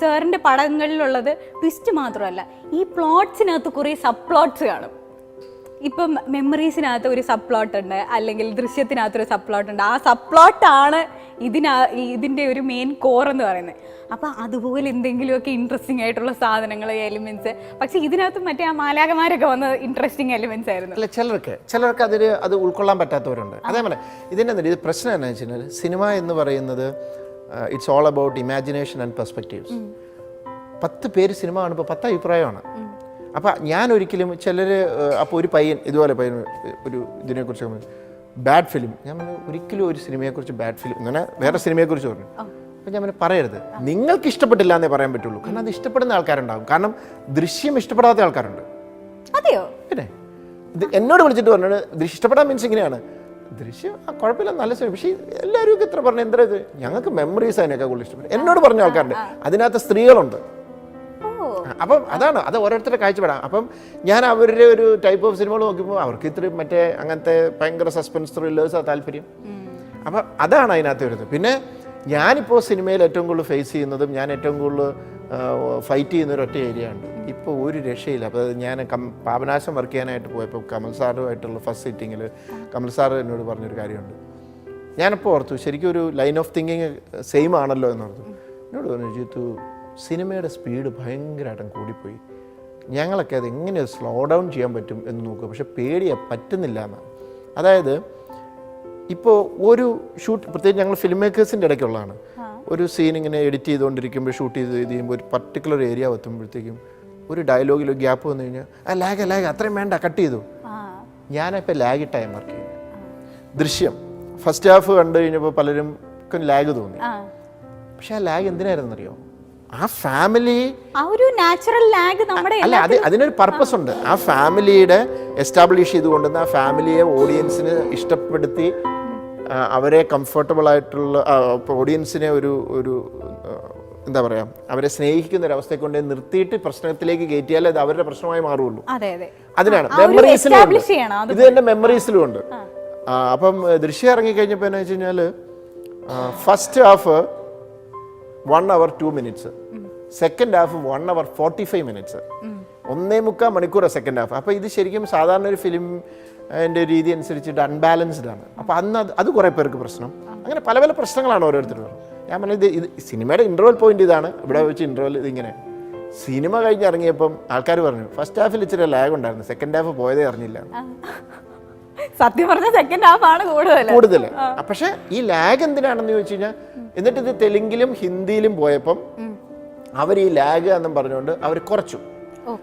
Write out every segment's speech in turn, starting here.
സാറിൻ്റെ പടങ്ങളിലുള്ളത് ട്വിസ്റ്റ് മാത്രമല്ല, ഈ പ്ലോട്ട്സിനകത്ത് കുറേ സബ് പ്ലോട്ട്സ് കാണും. ഇപ്പം മെമ്മറീസിനകത്ത് ഒരു സബ് പ്ലോട്ട് ഉണ്ട്, അല്ലെങ്കിൽ ദൃശ്യത്തിനകത്തൊരു സബ് പ്ലോട്ട് ഉണ്ട്. ആ സബ് പ്ലോട്ടാണ് ഇതിൻ്റെ ഒരു മെയിൻ കോർ എന്ന് പറയുന്നത്. അപ്പം അതുപോലെ എന്തെങ്കിലുമൊക്കെ ഇൻട്രസ്റ്റിംഗ് ആയിട്ടുള്ള സാധനങ്ങൾ, എലിമെന്റ്സ്. പക്ഷെ ഇതിനകത്ത് മറ്റേ ആ മാലാകമാരൊക്കെ വന്ന ഇൻട്രസ്റ്റിംഗ് എലിമെന്റ്സ് ആയിരുന്നു. അല്ല, ചിലർക്ക് അത് ഉൾക്കൊള്ളാൻ പറ്റാത്തവരുണ്ട്. അതേപോലെ ഇത് പ്രശ്നം എന്താണെന്ന് വെച്ച് കഴിഞ്ഞാൽ, സിനിമ എന്ന് പറയുന്നത് it's all about imagination and perspectives. 10 പേര് സിനിമ കാണുമ്പോൾ 10 അഭിപ്രായമാണ്. അപ്പം ഞാൻ ഒരിക്കലും ചിലർ അപ്പോൾ ഒരു പയ്യൻ ഒരു ഇതിനെക്കുറിച്ച് ബാഡ് ഫിലിം, ഞാൻ ഒരിക്കലും ഒരു സിനിമയെക്കുറിച്ച് ബാഡ് ഫിലിം ഇങ്ങനെ വേറെ സിനിമയെക്കുറിച്ച് പറഞ്ഞു. അപ്പം ഞാൻ പറയരുത്, നിങ്ങൾക്ക് ഇഷ്ടപ്പെട്ടില്ല എന്നേ പറയാൻ പറ്റുള്ളൂ. കാരണം അത് ഇഷ്ടപ്പെടുന്ന ആൾക്കാരുണ്ടാകും. കാരണം ദൃശ്യം ഇഷ്ടപ്പെടാത്ത ആൾക്കാരുണ്ട്. അതെയോ? പിന്നെ എന്നോട് വിളിച്ചിട്ട് പറഞ്ഞത് ദൃശ്യം ഇഷ്ടപ്പെടാൻ മീൻസ് ഇങ്ങനെയാണ്, ദൃശ്യം കുഴപ്പമില്ല, നല്ല സിനിമ, പക്ഷേ എല്ലാവരും ഇത്ര പറഞ്ഞു എന്താ ഇത്, ഞങ്ങൾക്ക് മെമ്മറീസ് അതിനൊക്കെ കൂടുതൽ ഇഷ്ടപ്പെടും എന്നോട് പറഞ്ഞ ആൾക്കാരുണ്ട്. അതിനകത്ത് സ്ത്രീകളുണ്ട്. അപ്പം അത് ഓരോരുത്തരുടെ കാഴ്ചപ്പെടാം. അപ്പം ഞാൻ അവരുടെ ഒരു ടൈപ്പ് ഓഫ് സിനിമകൾ നോക്കുമ്പോൾ അവർക്ക് ഇത്രയും അങ്ങനത്തെ ഭയങ്കര സസ്പെൻസ് ത്രില്ലേഴ്സാണ് താല്പര്യം. അപ്പം അതാണ് അതിനകത്ത് വരുന്നത്. പിന്നെ ഞാനിപ്പോൾ സിനിമയിൽ ഏറ്റവും കൂടുതൽ ഫേസ് ചെയ്യുന്നതും ഞാൻ ഏറ്റവും കൂടുതൽ ഫൈറ്റ് ചെയ്യുന്ന ഒരു ഒറ്റ ഏരിയ ഉണ്ട്. ഇപ്പോൾ ഒരു രക്ഷയില്ല. അപ്പോൾ ഞാൻ പാപനാശം വർക്ക് ചെയ്യാനായിട്ട് പോയപ്പോൾ കമൽ സാറുമായിട്ടുള്ള ഫസ്റ്റ് സിറ്റിങ്ങിൽ കമൽ സാർ എന്നോട് പറഞ്ഞൊരു കാര്യമുണ്ട്. ഞാനിപ്പോൾ ഓർത്തു, ശരിക്കും ഒരു ലൈൻ ഓഫ് തിങ്കിങ് സെയിം ആണല്ലോ എന്നോർത്തു. എന്നോട് പറഞ്ഞു, ജിത്തു, സിനിമയുടെ സ്പീഡ് ഭയങ്കരമായിട്ടും കൂടിപ്പോയി, ഞങ്ങളൊക്കെ അത് എങ്ങനെ സ്ലോ ഡൗൺ ചെയ്യാൻ പറ്റും എന്ന് നോക്കുക, പക്ഷെ പറ്റുന്നില്ല എന്നാണ്. അതായത് ഇപ്പോൾ ഒരു ഷൂട്ട്, പ്രത്യേകിച്ച് ഞങ്ങൾ ഫിലിം മേക്കേഴ്സിൻ്റെ ഇടയ്ക്കുള്ളതാണ്, ഒരു സീൻ ഇങ്ങനെ എഡിറ്റ് ചെയ്തുകൊണ്ടിരിക്കുമ്പോൾ ഷൂട്ട് ചെയ്യുമ്പോൾ ഒരു പർട്ടിക്കുലർ ഏരിയ എത്തുമ്പോഴത്തേക്കും ഒരു ഡയലോഗിൽ ഗ്യാപ്പ് വന്നു കഴിഞ്ഞാൽ ലാഗ് അത്രയും വേണ്ട, കട്ട് ചെയ്തു. ഞാനിപ്പോൾ ലാഗ് ടൈം വർക്ക് ചെയ്യുന്നത്. ദൃശ്യം ഫസ്റ്റ് ഹാഫ് കണ്ടു കഴിഞ്ഞപ്പോൾ പലരും ലാഗ് തോന്നി. പക്ഷെ ആ ലാഗ് എന്തിനായിരുന്നറിയോ? ആ ഫാമിലി ഒരു നാച്ചുറൽ ലാഗ് നമ്മുടെ അല്ല, അതിനൊരു പർപ്പസ് ഉണ്ട്. ആ ഫാമിലിയുടെ എസ്റ്റാബ്ലിഷ് ചെയ്തുകൊണ്ടുവന്ന് ആ ഫാമിലിയെ ഓഡിയൻസിന് ഇഷ്ടപ്പെടുത്തി അവരെ കംഫർട്ടബിൾ ആയിട്ടുള്ള ഓഡിയൻസിനെ ഒരു എന്താ പറയുക, അവരെ സ്നേഹിക്കുന്ന ഒരു അവസ്ഥയെ കൊണ്ട് നിർത്തിയിട്ട് പ്രശ്നത്തിലേക്ക് കയറ്റിയാലേ അത് അവരുടെ പ്രശ്നമായി മാറുള്ളൂ. അതിനാണ് മെമ്മറീസിലും ഇത് തന്നെ മെമ്മറീസിലും ഉണ്ട്. അപ്പം ദൃശ്യം ഇറങ്ങിക്കഴിഞ്ഞപ്പോൾ എന്ന് വെച്ച് കഴിഞ്ഞാൽ first half 1 hour 2 minutes, second half 1 hour 45 minutes, 1.25 മണിക്കൂർ സെക്കൻഡ് ഹാഫ്. അപ്പോൾ ഇത് ശരിക്കും സാധാരണ ഒരു ഫിലിം എൻ്റെ രീതി അനുസരിച്ചിട്ട് അൺബാലൻസ്ഡ് ആണ്. അപ്പോൾ അത് കുറേ പേർക്ക് പ്രശ്നം. അങ്ങനെ പല പല പ്രശ്നങ്ങളാണ് ഓരോരുത്തരും. ഞാൻ പറഞ്ഞത് ഇത് സിനിമയുടെ ഇൻ്റർവൽ പോയിന്റ് ഇതാണ്. ഇവിടെ വെച്ച് ഇൻ്റർവൽ ഇതിങ്ങനെ. സിനിമ കഴിഞ്ഞ് ഇറങ്ങിയപ്പം ആൾക്കാർ പറഞ്ഞു ഫസ്റ്റ് ഹാഫിൽ ഇച്ചിരി ലാഗ് ഉണ്ടായിരുന്നു, സെക്കൻഡ് ഹാഫ് പോയതേ അറിഞ്ഞില്ല. സത്യം പറഞ്ഞ സെക്കൻഡ് ഹാഫ് ആണ് കൂടുതൽ. പക്ഷെ ഈ ലാഗ് എന്തിനാണെന്ന് ചോദിച്ചു കഴിഞ്ഞാൽ, എന്നിട്ട് ഇത് തെലുങ്കിലും ഹിന്ദിയിലും പോയപ്പം അവർ ഈ ലാഗ് എന്നും പറഞ്ഞുകൊണ്ട് അവർ കുറച്ചു.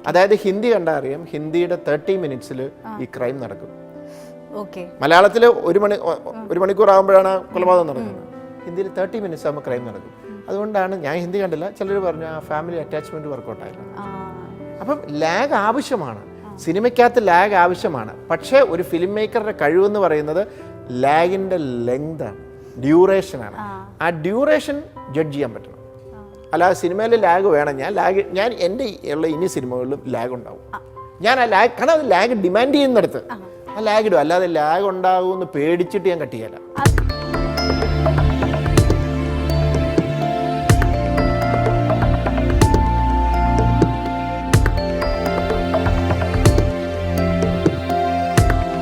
അതായത് ഹിന്ദി കണ്ടാൽ അറിയാം, ഹിന്ദിയുടെ 30 minutes ഈ ക്രൈം നടക്കും. മലയാളത്തിൽ 1 മണിക്കൂർ ആകുമ്പോഴാണ് കൊലപാതകം നടക്കുന്നത്. ഹിന്ദിയിൽ 30 minutes ആകുമ്പോൾ ക്രൈം നടക്കും. അതുകൊണ്ടാണ് ഞാൻ ഹിന്ദി കണ്ടില്ല, ചിലർ പറഞ്ഞു ആ ഫാമിലി അറ്റാച്ച്മെന്റ് വർക്കൗട്ടായില്ല. അപ്പം ലാഗ് ആവശ്യമാണ്, സിനിമയ്ക്കകത്ത് ലാഗ് ആവശ്യമാണ്. പക്ഷേ ഒരു ഫിലിം മേക്കറുടെ കഴിവെന്ന് പറയുന്നത് ലാഗിൻ്റെ ലെങ്താണ്, ഡ്യൂറേഷനാണ്. ആ ഡ്യൂറേഷൻ ജഡ്ജ് ചെയ്യാൻ പറ്റണം. അല്ലാതെ സിനിമയിൽ ലാഗ് വേണം. ഞാൻ എൻ്റെ ഉള്ള ഇനി സിനിമകളിലും ലാഗ് ഉണ്ടാവും. ഞാൻ ആ ലാഗ്, കാരണം അത് ലാഗ് ഡിമാൻഡ് ചെയ്യുന്നിടത്ത് ആ ലാഗ് ഇടും. അല്ലാതെ ലാഗ് ഉണ്ടാകുമെന്ന് പേടിച്ചിട്ട് ഞാൻ കട്ട് ചെയ്യല.